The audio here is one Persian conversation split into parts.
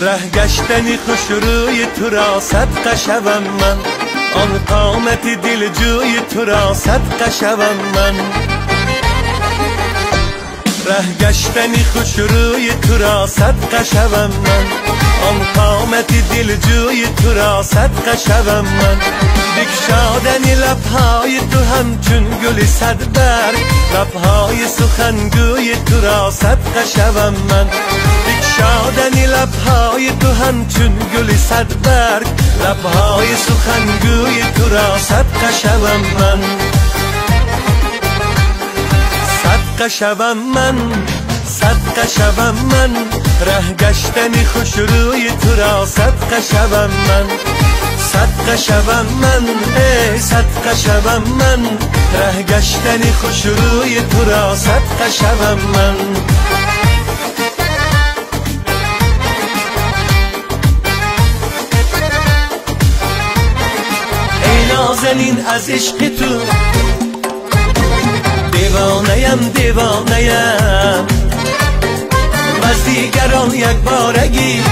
ره گشتنی خوش روی تو را صدقه شوم من، آن قامت دلجوی تو را صدقه شوم من. ره گشتنی خوش روی تو را صدقه شوم من، آن قامت دلجوی تو را صدقه شوم من. بگشادنی لبهای تو همچون گل صد برگ، لبهای سخنگوی تو را صدقه شوم من. بگشادنی لبهای تو همچون گل صد برگ، لبهای سخنگوی تو را صدقه شوم من. صدقه شوم من، صدقه شوم من، ره گشتنی خوش روی تو را صدقه شوم من. صدقه شوم من، ای صدقه شوم من، ره گشتنی خوش روی تو را صدقه شوم من. ای نازنین از عشق تو دیوانه‌ام دیوانه‌ام، از دیگران یک بارگی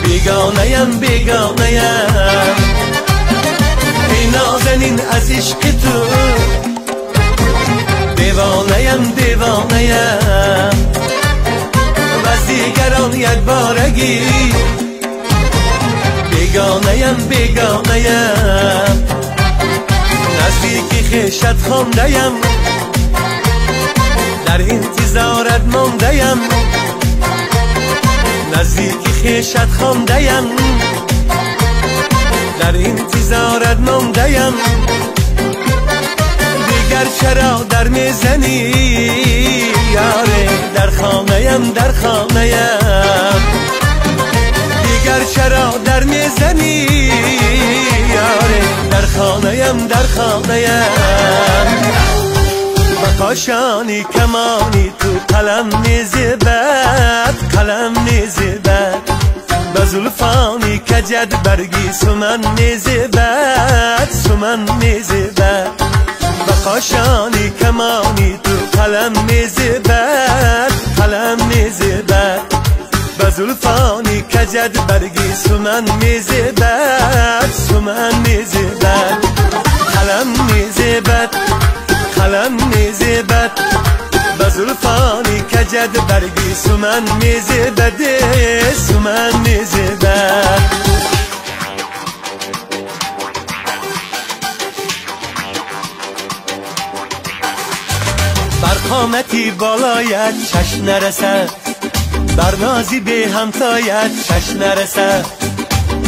بیگانه‌ام بیگانه‌ام. ای نازنین از عشق تو دیوانه‌ام دیوانه‌ام، از دیگران یک بارگی بیگانه‌ام بیگانه‌ام. نزدیکی خویشت خوانده‌ام، در انتظارت مانده‌ام، نزدیکی خویشت خوانده‌ام، در انتظارت مانده‌ام. دیگر چرا در میزنی یاره، در خانه‌ام در خانه‌ام. دیگر چرا در میزنی یاره، در خانه‌ام در خانه‌ام. بقاشانی کمانی تو قلم میزبد، قلم میزبد، به زلفانی کجد برگی سمن میزبد، سمن میزبد. بقاشانی کمانی تو قلم میزبد، قلم میزبد، به زلفانی کجد برگی سمن میزبد، سمن میزبد. قلم میزبد، قلم میزبد، به زلفانی کجد برگی سمن میزبد، سمن میزبد. بر قامتی بالایت چشم نرسد، بر نازی به همتایت چشم نرسد.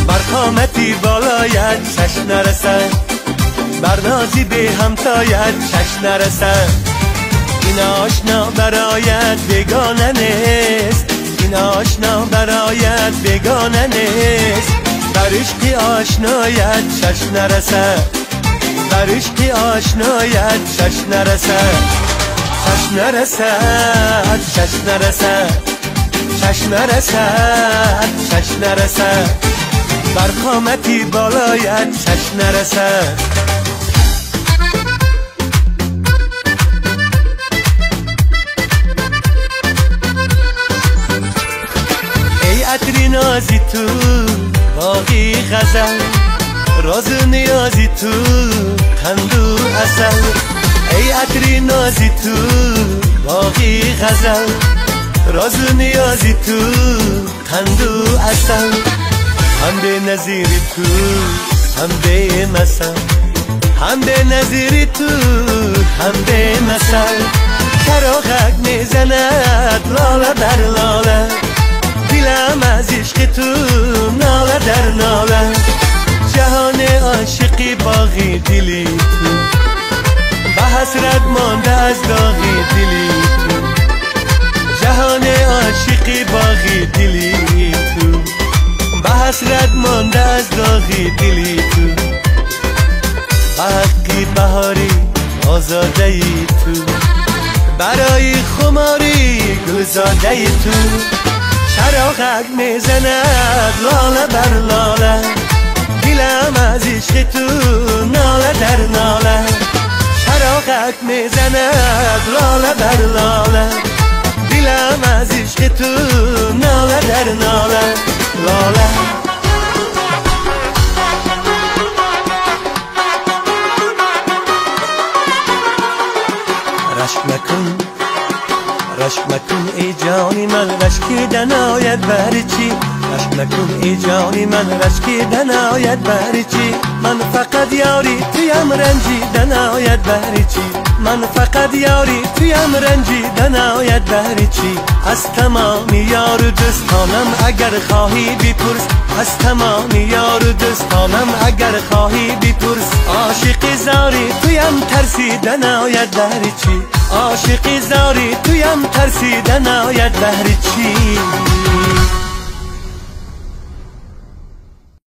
بر قامتی بالایت چشم نرسد، بر نازی به همتایت چشم نرسد. این آشنا برایت بیگانه نیست، این آشنا برایت بیگانه نیست. بر عشق آشنایت چشم نرسد، بر عشق آشنایت چشم نرسد. چشم نرسد، چشم نرسد، چشم نرسد، چشم نرسد. بر قامتی بالایت چشم نرسد. ای عطر نازی تو باقی غزل، راز نیازی تو قند و عسل. ای عطر نازی تو باقی غزل، راز نیازی تو قند و عسل. هم به نظیر تو هم به مثل، هم به نظیر تو هم به مثل. چراغک میزند لاله در لاله، دلم از عشق تو ناله در ناله. جهان عاشقی باغی دلی تو، به حسرت مانده از داغی دلی تو. جهان عاشقی باغی دلی تو، به حسرت مانده از داغی دلی تو. به حقی بهاری آزاده ای تو، برای خماری گلزاده ای تو. چراغک میزند لاله بر لاله، دلم از عشق تو ناله در ناله. چراغک میزند لاله بر لاله، دلم از عشق تو ناله در ناله لاله رشک مکن ای جانی من رشکیدن آید بری چی رشک مکن ای جانی من رشکیدن آید بری چی من فقط یاری تویم رنجیدن آید بری چی من فقط یاری تویم رنجیدن آید بری چی از تمام یار و دوستانم اگر خواهی بپرس از تمام یار و دوستانم اگر خواهی بپرس عاشقی زاری تویم ترسیدن آید بری چی عاشقی زاری تویم ترسیدن آید بهر چی